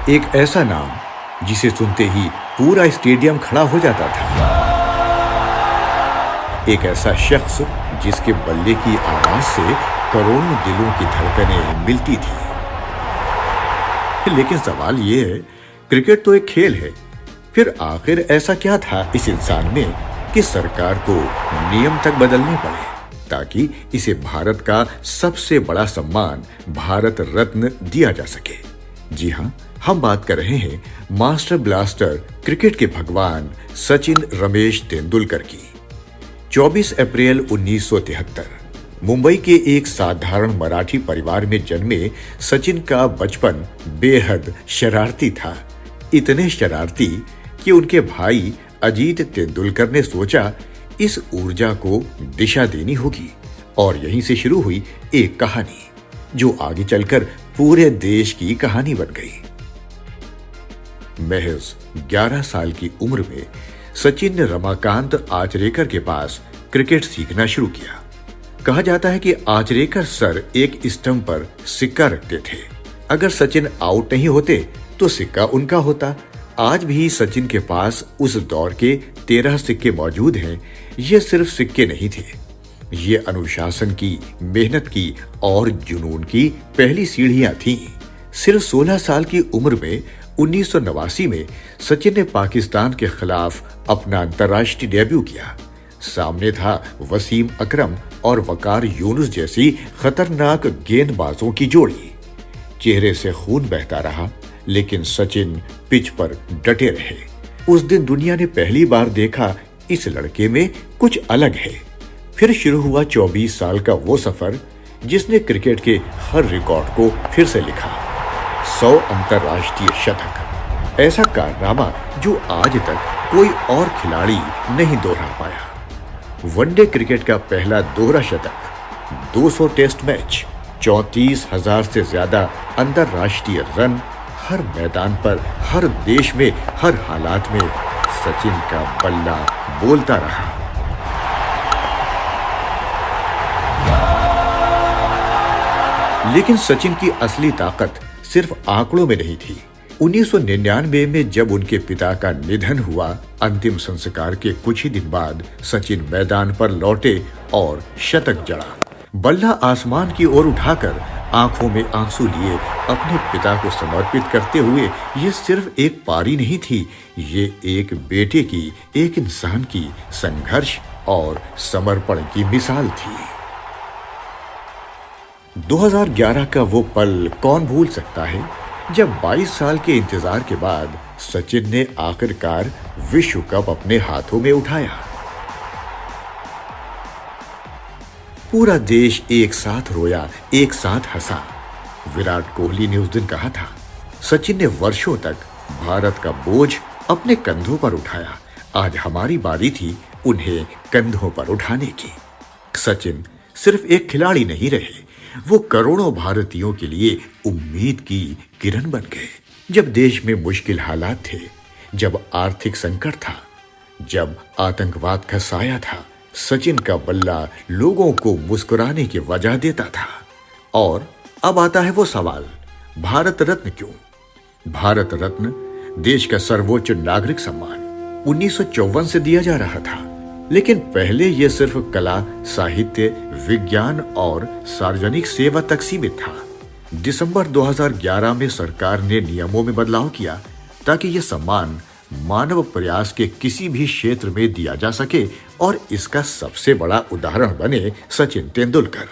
एक ऐसा नाम जिसे सुनते ही पूरा स्टेडियम खड़ा हो जाता था। एक ऐसा शख्स जिसके बल्ले की आवाज से करोड़ों दिलों की धड़कनें मिलती थी। लेकिन सवाल यह है, क्रिकेट तो एक खेल है, फिर आखिर ऐसा क्या था इस इंसान में कि सरकार को नियम तक बदलने पड़े ताकि इसे भारत का सबसे बड़ा सम्मान भारत रत्न दिया जा सके। जी हां, हम बात कर रहे हैं मास्टर ब्लास्टर, क्रिकेट के भगवान सचिन रमेश तेंदुलकर की। 24 अप्रैल 1973 मुंबई के एक साधारण मराठी परिवार में जन्मे सचिन का बचपन बेहद शरारती था। इतने शरारती कि उनके भाई अजीत तेंदुलकर ने सोचा इस ऊर्जा को दिशा देनी होगी, और यहीं से शुरू हुई एक कहानी जो आगे चलकर पूरे देश की कहानी बन गई। महज 11 साल की उम्र में सचिन ने रमाकांत आचरेकर के पास क्रिकेट सीखना शुरू किया। कहा जाता है कि आचरेकर सर एक स्टंप पर सिक्का रखते थे। अगर सचिन आउट नहीं होते तो सिक्का उनका होता। आज भी सचिन के पास उस दौर के 13 सिक्के मौजूद हैं। ये सिर्फ सिक्के नहीं थे, ये अनुशासन की, मेहनत की और जुनून की पहली सीढ़ियां थीं। सिर्फ 16 साल की उम्र में 1989 में सचिन ने पाकिस्तान के खिलाफ अपना अंतर्राष्ट्रीय डेब्यू किया। सामने था वसीम अकरम और वकार यूनुस जैसी खतरनाक गेंदबाजों की जोड़ी। चेहरे से खून बहता रहा, लेकिन सचिन पिच पर डटे रहे। उस दिन दुनिया ने पहली बार देखा इस लड़के में कुछ अलग है। फिर शुरू हुआ 24 साल का वो सफर जिसने क्रिकेट के हर रिकॉर्ड को फिर से लिखा। 100 अंतर्राष्ट्रीय शतक, ऐसा कारनामा जो आज तक कोई और खिलाड़ी नहीं दोहरा पाया। वनडे क्रिकेट का पहला दोहरा शतक, 200 टेस्ट मैच, 34,000 से ज्यादा अंतर्राष्ट्रीय रन, हर मैदान पर, हर देश में, हर हालात में सचिन का बल्ला बोलता रहा। लेकिन सचिन की असली ताकत सिर्फ आंकड़ों में नहीं थी। 1999 में जब उनके पिता का निधन हुआ, अंतिम संस्कार के कुछ ही दिन बाद सचिन मैदान पर लौटे और शतक जड़ा। बल्ला आसमान की ओर उठाकर आंखों में आंसू लिए अपने पिता को समर्पित करते हुए ये सिर्फ एक पारी नहीं थी, ये एक बेटे की, एक इंसान की संघर्ष और समर्पण की मिसाल थी। 2011 का वो पल कौन भूल सकता है जब 22 साल के इंतजार के बाद सचिन ने आखिरकार विश्व कप अपने हाथों में उठाया। पूरा देश एक साथ रोया, एक साथ हंसा। विराट कोहली ने उस दिन कहा था, सचिन ने वर्षों तक भारत का बोझ अपने कंधों पर उठाया, आज हमारी बारी थी उन्हें कंधों पर उठाने की। सचिन सिर्फ एक खिलाड़ी नहीं रहे, वो करोड़ों भारतीयों के लिए उम्मीद की किरण बन गए। जब देश में मुश्किल हालात थे, जब आर्थिक संकट था, जब आतंकवाद का साया था, सचिन का बल्ला लोगों को मुस्कुराने की वजह देता था। और अब आता है वो सवाल, भारत रत्न क्यों? भारत रत्न देश का सर्वोच्च नागरिक सम्मान 1954 से दिया जा रहा था, लेकिन पहले यह सिर्फ कला, साहित्य, विज्ञान और सार्वजनिक सेवा तक सीमित था। दिसंबर 2011 में सरकार ने नियमों में बदलाव किया ताकि यह सम्मान मानव प्रयास के किसी भी क्षेत्र में दिया जा सके, और इसका सबसे बड़ा उदाहरण बने सचिन तेंदुलकर।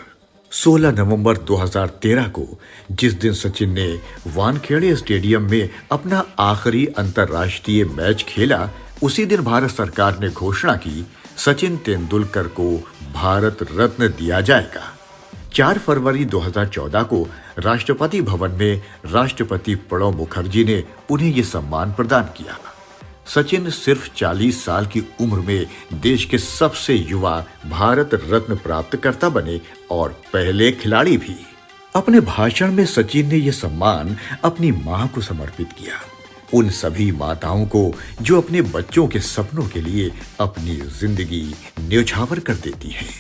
16 नवंबर 2013 को जिस दिन सचिन ने वानखेड़े स्टेडियम में अपना आखिरी अंतर्राष्ट्रीय मैच खेला, उसी दिन भारत सरकार ने घोषणा की सचिन तेंदुलकर को भारत रत्न दिया जाएगा। 4 फरवरी 2014 को राष्ट्रपति भवन में राष्ट्रपति प्रणब मुखर्जी ने उन्हें यह सम्मान प्रदान किया। सचिन सिर्फ 40 साल की उम्र में देश के सबसे युवा भारत रत्न प्राप्तकर्ता बने और पहले खिलाड़ी भी। अपने भाषण में सचिन ने यह सम्मान अपनी मां को समर्पित किया, उन सभी माताओं को जो अपने बच्चों के सपनों के लिए अपनी जिंदगी न्यौछावर कर देती हैं।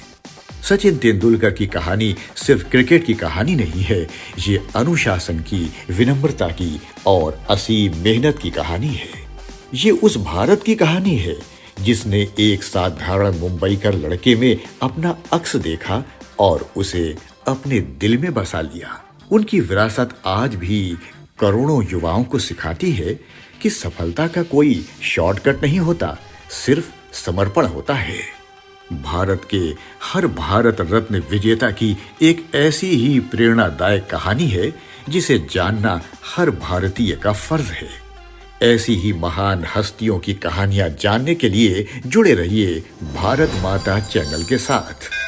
सचिन तेंदुलकर की कहानी सिर्फ क्रिकेट की कहानी नहीं है, ये अनुशासन की, विनम्रता की और असीम मेहनत की कहानी है। ये उस भारत की कहानी है जिसने एक साधारण मुंबईकर लड़के में अपना अक्स देखा और उसे अपने दिल में बसा लिया। उनकी विरासत आज भी करोड़ों युवाओं को सिखाती है कि सफलता का कोई शॉर्टकट नहीं होता, सिर्फ समर्पण होता है। भारत के हर भारत रत्न विजेता की एक ऐसी ही प्रेरणादायक कहानी है जिसे जानना हर भारतीय का फर्ज है। ऐसी ही महान हस्तियों की कहानियां जानने के लिए जुड़े रहिए भारत माता चैनल के साथ।